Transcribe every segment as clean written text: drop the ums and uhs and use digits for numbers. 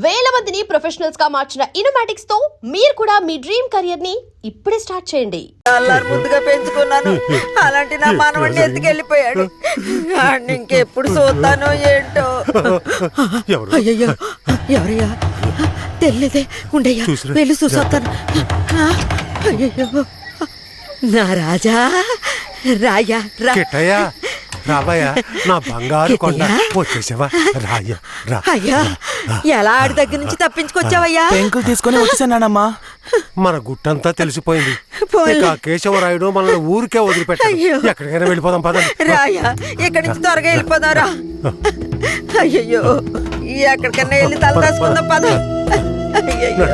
వేల మందిని ప్రొఫెషనల్స్ గా మార్చిన ఇనోమాటిక్స్ తో మీరు కూడా మీ డ్రీమ్ కెరియర్ ని ఇప్పుడే స్టార్ట్ చేయండి. అల్లారు ముద్దుగా పెంచుకున్నాను, అలాంటి నా మనవడిని ఎత్తుకెళ్ళిపోయాడు. ఇంకెప్పుడు చూస్తానో ఏంటో. అయ్యయ్యో, ఎవరయ్యా? తెలియదే, ఉండయ్యా, వెళ్ళి చూసొస్తాను. అయ్యయ్యో, నా రాజా, రాయా రా. రావయ్యా, నా బంగారు కొండ వచ్చేసావా? రాయ్యా రా. అయ్యా, ఎలా ఆడి దగ్గర నుంచి తప్పించుకొచ్చావయ్యా? పెంకులు తీసుకొని వచ్చేసానమ్మా. మన గుట్టంతా తెలిసిపోయింది. ఇక కేశవరాయుడు మనల్ని ఊరికే వదిలిపెట్టాడు. ఎక్కడికైనా వెళ్ళిపోదాం పదండి. రాయా, ఇక్కడి నుంచి త్వరగా వెళ్ళిపోదారా. అయ్యయ్యో, ఎక్కడికన్నా వెళ్ళి తల దాచుకుందాం పద. అయ్యయ్యో,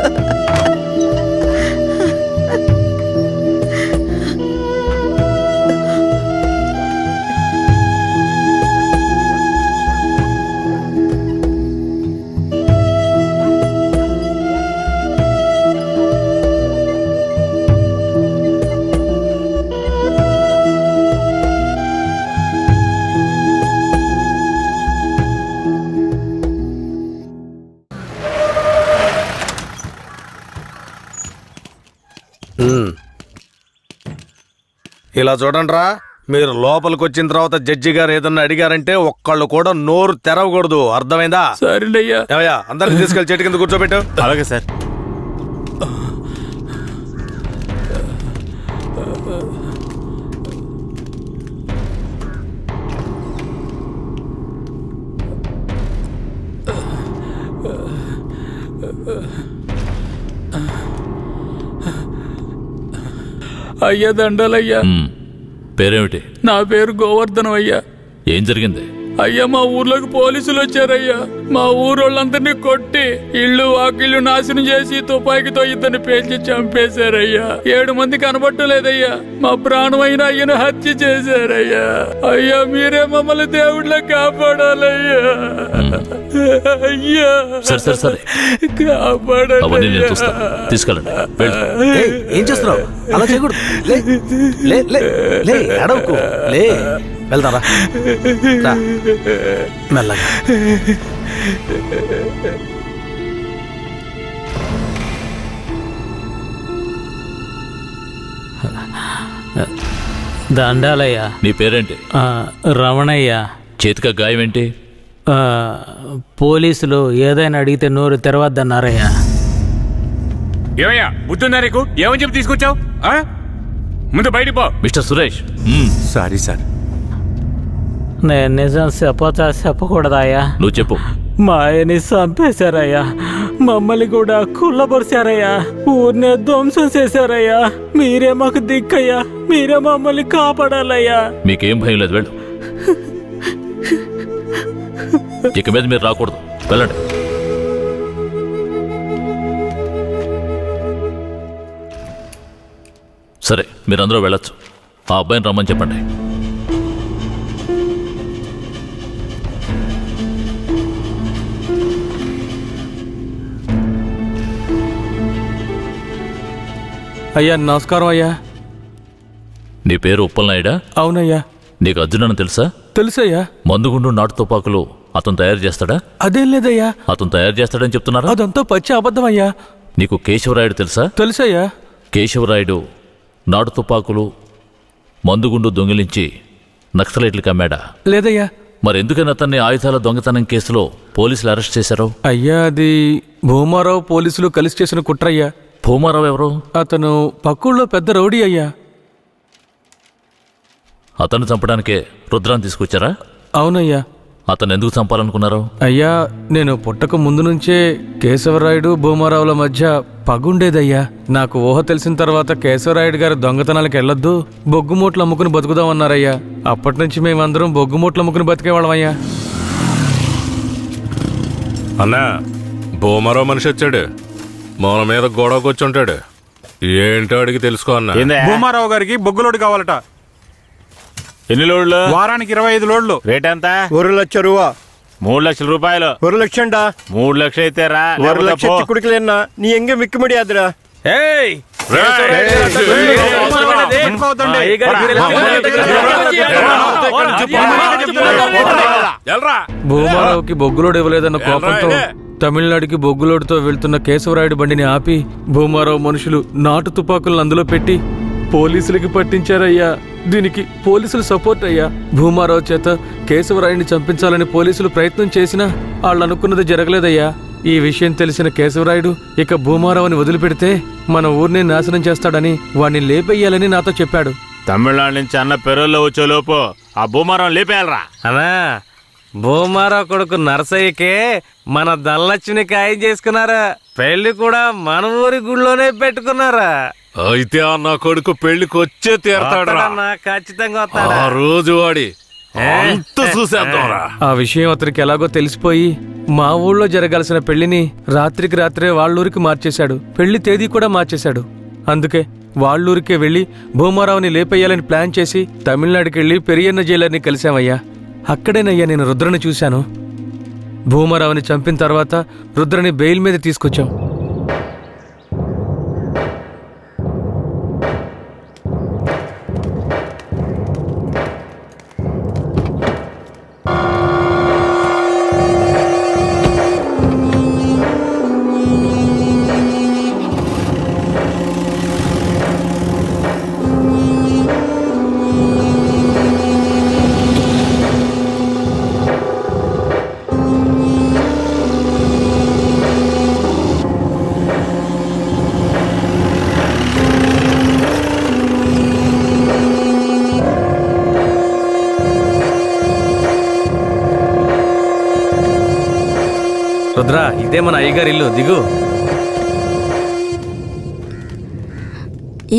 ఇలా చూడండి రా, మీరు లోపలికి వచ్చిన తర్వాత జడ్జి గారు ఏదన్నా అడిగారంటే ఒక్కళ్ళు కూడా నోరు తెరవకూడదు, అర్థమైందా? సరేనయ్యా. అందరికి తీసుకెళ్లి చెట్టు కింద కూర్చోబెట్టు. అలాగే సార్. అయ్యా దండాలయ్యా. పేరేమిటి? నా పేరు గోవర్ధనం అయ్యా. ఏం జరిగింది? అయ్యా, మా ఊర్లోకి పోలీసులు వచ్చారయ్యా. మా ఊరోళ్ళందరినీ కొట్టి ఇళ్ళు వాకిళ్ళు నాశనం చేసి తుపాకీతో ఇద్దరిని పేల్చి చంపేశారయ్యా. 7 మంది కనబట్టలేదయ్యా. మా ప్రాణమైన అయ్యను హత్య చేశారయ్యా. అయ్యా, మీరే మమ్మల్ని దేవుళ్ళ కాపాడాలయ్యా. అయ్యా, సరే అవన్నీ నేను చూస్తాను. తీసుకెళ్ళండి. ఏం చేస్తున్నావు? అలా చేయకూడదు. అడవుకు లే, వెళ్దారా. మెల్లగా. దండాలయ్యా. నీ పేరేంటి? రమణయ్య. చేతిక గాయం ఏంటి? పోలీసులు ఏదైనా అడిగితే నోరు తెరవద్దన్నారయ్యా. ఏమయ్యా, బుద్ధుందా నీకు? ఏమని చెప్పి తీసుకొచ్చావు? ముందు బయటికి పో. మిస్టర్ సురేష్. Sorry sir. నేను నిజం చెప్పకూడదాయా? నువ్వు చెప్పు. మా ఆయన్ని చంపేశారయ్యా. మమ్మల్ని కూడా కుళ్ళబరిచారయ్యా. ఊరినే ధ్వంసం చేశారయ్యా. మీరే మాకు దిక్కయ్యా. మీరే మమ్మల్ని కాపాడాలయ్యా. మీకేం భయం లేదు, వెళ్ళు. ఇక మీద మీరు రాకూడదు, వెళ్ళండి. సరే, మీరందరూ వెళ్ళొచ్చు. ఆ అబ్బాయిని రమ్మని చెప్పండి. అయ్యా, నమస్కారం అయ్యా. నీ పేరు ఉప్పలనాయుడా? అవునయ్యా. నీకు అర్జునని తెలుసా? తెలుసయ్యా. మందుగుండు నాటు తుపాకులు అతను తయారు చేస్తాడా? అదేం లేదయ్యా. అతను తయారు చేస్తాడని చెప్తున్నారా? అదంతా పచ్చి అబద్ధం అయ్యా. నీకు కేశవరాయుడు తెలుసా? తెలుసయ్యా. కేశవరాయుడు నాటు తుపాకులు మందుగుండు దొంగిలించి నక్సలైట్లకు అమ్మాడా? లేదయ్యా. మరెందుకని అతన్ని ఆయుధాల దొంగతనం కేసులో పోలీసులు అరెస్ట్ చేశారు? అయ్యా, అది భూమారావు పోలీసులు కలిసి చేసిన కుట్రయ్యా. భూమారావు ఎవరు? అతను పక్కూళ్ళో పెద్ద రౌడీ అయ్యా. అతన్ని చంపడానికే రుద్రాన్ని తీసుకొచ్చారా? అవునయ్యా. అతను ఎందుకు చంపాలనుకున్నారు? అయ్యా, నేను పుట్టక ముందు నుంచే కేశవరాయుడు భూమారావుల మధ్య పగుండేదయ్యా. నాకు ఊహ తెలిసిన తర్వాత కేశవరాయుడు గారు దొంగతనాలకు వెళ్ళొద్దు, బొగ్గుమూట్లు అమ్ముకుని బతుకుదామన్నారయ్యా. అప్పటి నుంచి మేమందరం బొగ్గుమూట్లు అమ్ముకుని బతికేవాళ్ళమయ్యా. అన్నా, భూమరో మనిషి వచ్చాడు. మన మీద గొడవకు వచ్చి ఉంటాడు. ఏంటో అడిగి తెలుసుకో అన్నా. భూమారావు గారికి బొగ్గులోడు కావాలట. ఎన్ని లోడ్లు? వారానికి 25 లోడ్లు. రేట్ ఎంత? 1 లక్ష రూపా. 3 లక్షల రూపాయలు. 1 లక్షండా? 3 లక్షలు అయితే రా. 1 లక్ష చిక్కుడికి లేనా? నీ ఎంగే మిక్కిమడి అదిరా. ఏయ్, భూమారావుకి బొగ్గులోడు ఇవ్వలేదన్న కోపంతో తమిళనాడుకి బొగ్గులోడుతో వెళ్తున్న కేశవరాయుడు బండిని ఆపి భూమారావు మనుషులు నాటు తుపాకులను అందులో పెట్టి పోలీసులకి పట్టించారయ్యా. దీనికి పోలీసులు సపోర్ట్ అయ్యా. భూమారావు చేత కేశవరాయుడిని చంపించాలని పోలీసులు ప్రయత్నం చేసినా వాళ్ళు అనుకున్నది జరగలేదయ్యా. ఈ విషయం తెలిసిన కేశవరాయుడు ఇక భూమారావుని వదిలిపెడితే మన ఊరిని నాశనం చేస్తాడని వాణ్ణి లేపేయాలని నాతో చెప్పాడు. తమిళనాడు నుంచి అన్న పెరోల్లో వచ్చేలోపు ఆ భూమారం లేపేయాలరా. అనా భూమారావు కొడుకు నరసయ్యకే మన ధనలక్ష్మిని ఖాయం చేసుకున్నారా. పెళ్లి కూడా మన ఊరి గుళ్ళోనే పెట్టుకున్నారా. అయితే ఆ నా కొడుకు పెళ్లికి వచ్చే తీరతాడు. వస్తాడన్నా, ఖచ్చితంగా వస్తాడా. ఆ రోజు వాడి అంత చూసేద్దాంరా. ఆ విషయం అతనికి ఎలాగో తెలిసిపోయి మా ఊళ్ళో జరగాల్సిన పెళ్లిని రాత్రికి రాత్రే వాళ్ళూరికి మార్చేశాడు. పెళ్లి తేదీ కూడా మార్చేశాడు. అందుకే వాళ్ళూరికే వెళ్లి భూమారావుని లేపేయాలని ప్లాన్ చేసి తమిళనాడుకి వెళ్లి పెరియన్న జైలర్ని కలిశామయ్యా. అక్కడేనయ్యా నేను రుద్రని చూశాను. భూమారావుని చంపిన తర్వాత రుద్రని బెయిల్ మీద తీసుకొచ్చాం. రుద్రా, ఇదే మన అయ్యగారి ఇల్లు, దిగు.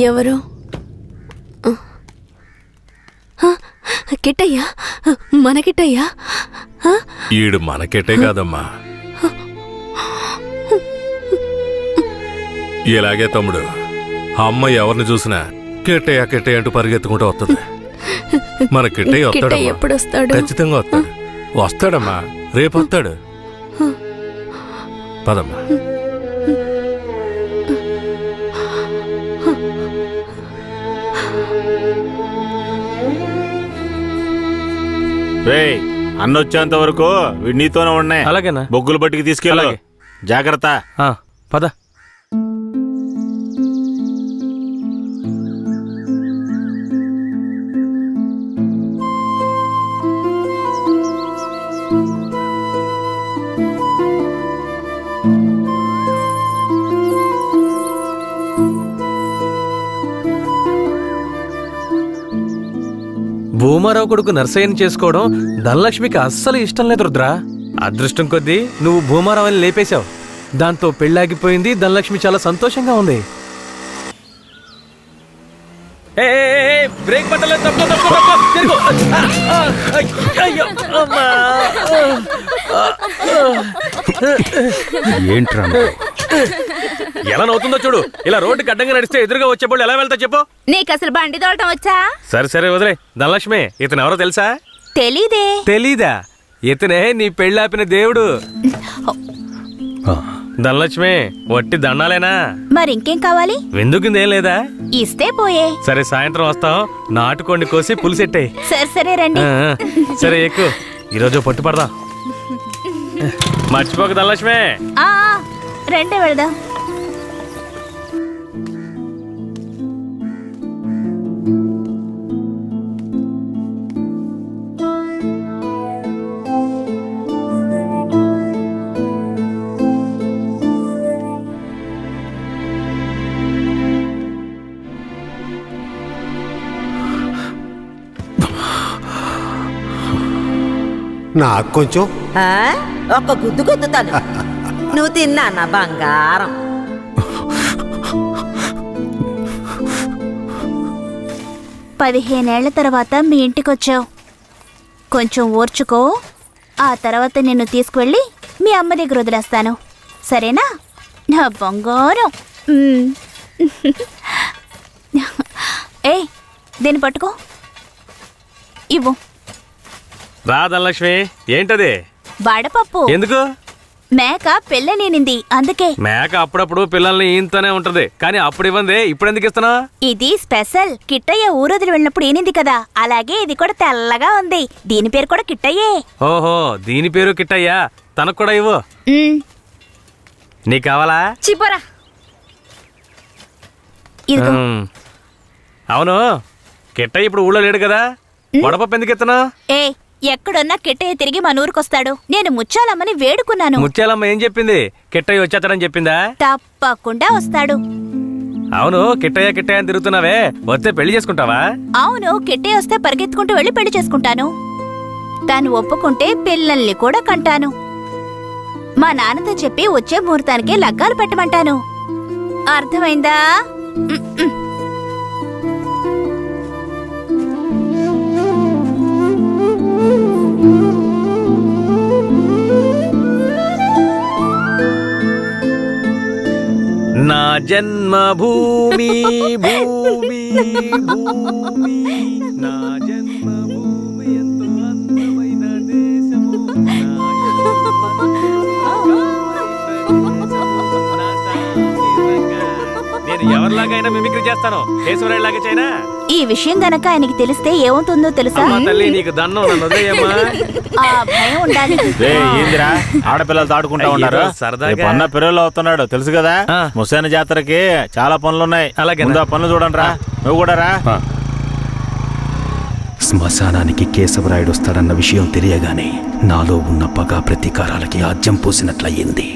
ఎవరు? కిట్టయ్యా, మన కిట్టయ్యా. ఈడు మనకెటే కాదమ్మా. ఇలాగే తమ్ముడు, అమ్మ ఎవరిని చూసినా కెట్టయ్య కెట్టయ్య అంటూ పరిగెత్తుకుంటూ వస్తుంది. మన కిట్టయ్య వస్తాడు, ఎప్పుడు వస్తాడు? ఖచ్చితంగా వస్తాడు. వస్తాడమ్మా, రేపు వస్తాడు. పదమ్మా. అన్నొచ్చేంత వరకు నీతోనే ఉన్నాయి. అలాగేనా? బొగ్గులు బట్టికి తీసుకెళ్ళు. జాగ్రత్త. పద. భూమారావు కొడుకు నర్సయ్యని చేసుకోవడం ధనలక్ష్మికి అస్సలు ఇష్టం లేదు రుద్రా. అదృష్టం కొద్దీ నువ్వు భూమారావుని లేపేశావు. దాంతో పెళ్ళాగిపోయింది. ధనలక్ష్మి చాలా సంతోషంగా ఉంది. బ్రేక్ పట్టలేదు. ఏంట్రా ఎలా నవ్వుతుందో చూడు. ఇలా రోడ్డుకి అడ్డంగా నడిస్తే ఎదురుగా వచ్చేప్పుడు ఎలా వెళ్తా చెప్పు. నీకు అసలు బండి తోడటం వచ్చా? సరే సరే వదిలే. ధనలక్ష్మి, ఇతను ఎవరో తెలుసా? తెలీదే. తెలీదా? ఇతనే నీ పెళ్ళాపిన దేవుడు. ధనలక్ష్మి, వట్టి దండాలేనా? మరింకేం కావాలి? విందుకుందేం లేదా? ఇస్తే పోయే. సరే, సాయంత్రం వస్తాం. నాటుకోండి కోసి పులిసెట్టాయి. సరే సరే రండి. సరే ఎక్కువ. ఈరోజు పట్టు పడదాం. మర్చిపోక ధనలక్ష్మి. రండి వెళదాం. నాకు కొంచెం ఒక్క గుద్దు గుద్దుతాను. నువ్వు తిన్నా నా బంగారం. పదిహేనేళ్ల తర్వాత మీ ఇంటికొచ్చావు. కొంచెం ఓర్చుకో. ఆ తర్వాత నిన్ను తీసుకువెళ్ళి మీ అమ్మ దగ్గర వదిలేస్తాను. సరేనా నా బంగారం? ఏ, దీన్ని పట్టుకో. ఇవ్వు. రా ధనలక్ష్మి. ఏంటది? వడపప్పు. ఎందుకు? మేక పెళ్ళనేనింది అందుకే. మేక అప్పుడప్పుడు పిల్లల్ని ఈంతనే ఉంటది, కానీ అప్పుడు ఇవ్వండి, ఇప్పుడు ఎందుకు ఇస్తున్నా? ఇది స్పెషల్. కిట్టయ్య ఊరొదిలి వెళ్ళినప్పుడు ఏనింది కదా, అలాగే ఇది కూడా తెల్లగా ఉంది. దీని పేరు కూడా కిట్టయ్యే. ఓహో, దీని పేరు కిట్టయ్యా. తనకు కూడా ఇవ్వు. నీకు కావాలా? చిపోరా. అవును, కిట్టయ్య ఇప్పుడు ఊళ్ళో లేడు కదా, వడపప్పు ఎందుకు ఇస్తున్నా? ఏ ఎక్కడున్నా కిట్టయ్య తిరిగి మన ఊరికొస్తాడు. నేను ముచ్చాలమ్మని వేడుకున్నాను. ముత్యాలమ్మ ఏం చెప్పింది? కిట్టయ్య వచ్చేస్తాడని చెప్పిందా? తప్పకుండా వస్తాడు. అవును, కిట్టయ్య కిట్టయ్య అని తిరుగుతున్నావే, వస్తే పెళ్లి చేసుకుంటావా? అవును, కిట్టయ్య వస్తే పరిగెత్తుకుంటూ వెళ్ళి పెళ్లి చేసుకుంటాను. తాను ఒప్పుకుంటే పిల్లల్ని కూడా కంటాను. మా నాన్నతో చెప్పి వచ్చే ముహూర్తానికి లగ్గాలు పెట్టమంటాను. అర్థమైందా? నా జన్మభూమి భూమి భూమి, నా జన్మభూమి ఎంతో అందమైన దేశము, నేను ఎవరిలాగైనా మిమిక్రీ చేస్తాను, కేశవరాయుడులాగా చేయనా? ఈ విషయం గనక ఆయనకి తెలిస్తే ఏమవుతుందో తెలుసా? అమ్మా తల్లి, నీకు దన్నం, నన్ను వదిలేయమ్మా. ఆ భయం ఉండాలి. ఏందిరా ఆడపిల్లలు ఆడుకుంటా ఉన్నారు, సరదాగా. పన్న పిల్లలు అవుతున్నాడు తెలుసు కదా. ముసాని జాతరకి చాలా పనులున్నాయి. అలాగే ముందు ఆ పనులు చూడండి రా. నువ్వు కూడా రా. శ్మశానానికి కేశవరాయుడు వస్తాడన్న విషయం తెలియగానే నాలో ఉన్న పగ ప్రతీకారాలకి ఆజ్యం పోసినట్లయింది.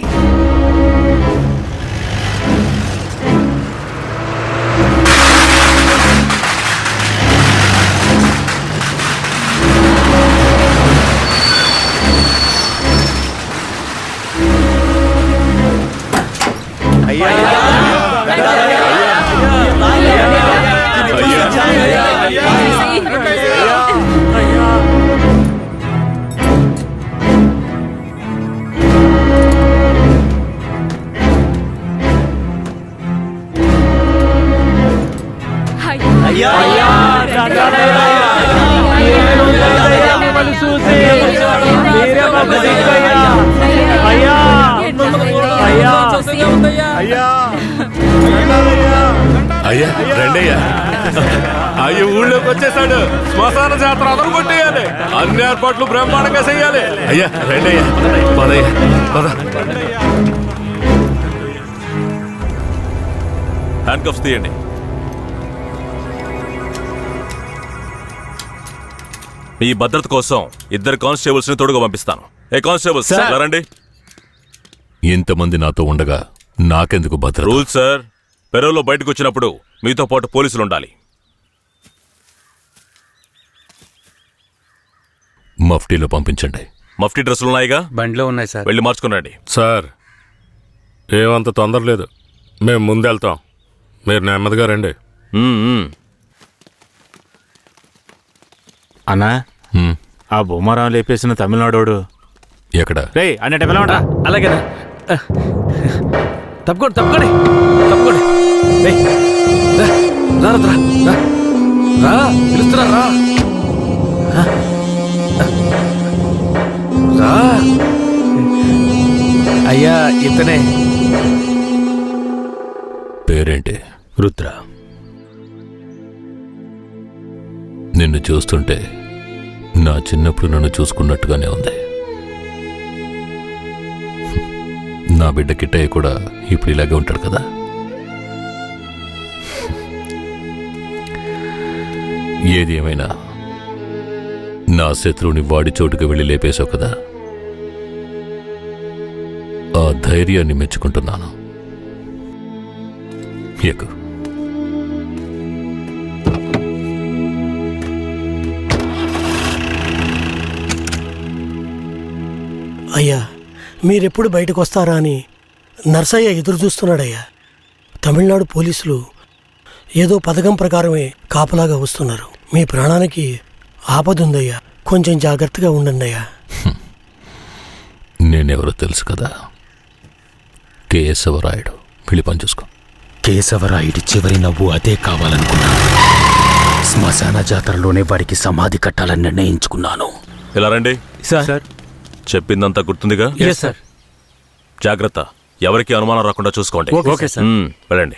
అయ్యా రెండయ్యా, అయ్య ఊళ్ళోకి వచ్చేసాడు. శ్మశాన జాతర అదరు కొట్టేయాలి, అన్ని ఏర్పాట్లు బ్రహ్మాండంగా చెయ్యాలి. అయ్యా రెండయ్యా, పదయ్యా పద. హ్యాండ్ కప్స్ తీయండి. మీ భద్రత కోసం 2 కానిస్టేబుల్స్ ని తోడుగా పంపిస్తాను. ఏ కానిస్టేబుల్స్ రండి. ఇంతమంది నాతో ఉండగా నాకెందుకు భద్రత? రూల్ సార్, పెరోలో బయటకు వచ్చినప్పుడు మీతో పాటు పోలీసులు ఉండాలి. మఫ్టీలో పంపించండి. మఫ్టీ డ్రెస్సులు ఉన్నాయిగా? బండిలో ఉన్నాయి సార్. వెళ్ళి మార్చుకుని సార్, ఏమంత తొందర లేదు, మేము ముందెళ్తాం, మీరు నెమ్మదిగా రండి. అన్నా, ఆ బొమ్మరావు లేపేసిన తమిళనాడోడు ఎక్కడ? రే అన్నట్టు పిలవండి. అలాగేనా? తప్పుకోండి తప్పుకోండి తప్పుకోండి. పిలుస్తున్నా రా. అయ్యా ఇతనే. పేరేంటి? రుద్ర. నిన్ను చూస్తుంటే నా చిన్నప్పుడు నన్ను చూసుకున్నట్టుగానే ఉంది. నా బిడ్డ కిట్టయ్య కూడా ఇప్పుడు ఇలాగే ఉంటాడు కదా. ఏది ఏమైనా నా శత్రువుని వాడి చోటుకు వెళ్ళి లేపేశావు కదా, ఆ ధైర్యాన్ని మెచ్చుకుంటున్నాను. ఎక్కు. అయ్యా, మీరెప్పుడు బయటకు వస్తారా అని నర్సయ్య ఎదురు చూస్తున్నాడయ్యా. తమిళనాడు పోలీసులు ఏదో పథకం ప్రకారమే కాపలాగా వస్తున్నారు. మీ ప్రాణానికి ఆపదుందయ్యా, కొంచెం జాగ్రత్తగా ఉండండి అయ్యా. నేనెవరో తెలుసు కదా, కేశవరాయుడు. వెళ్ళి పని చూసుకో. కేశవరాయుడి చివరి నవ్వు అదే కావాలనుకున్నాను. శ్మశాన జాతరలోనే వాడికి సమాధి కట్టాలని నిర్ణయించుకున్నాను. ఇలా రండి. సార్ చెప్పిందంతా గుర్తుందిగా? సార్. జాగ్రత్త, ఎవరికి అనుమానం రాకుండా చూసుకోండి. Okay sir. వెళ్ళండి.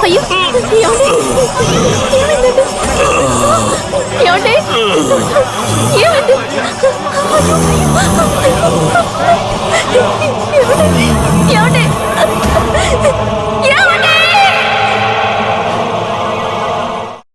అయ్యో, ఏమండి? ఏమండి? ఏమండి?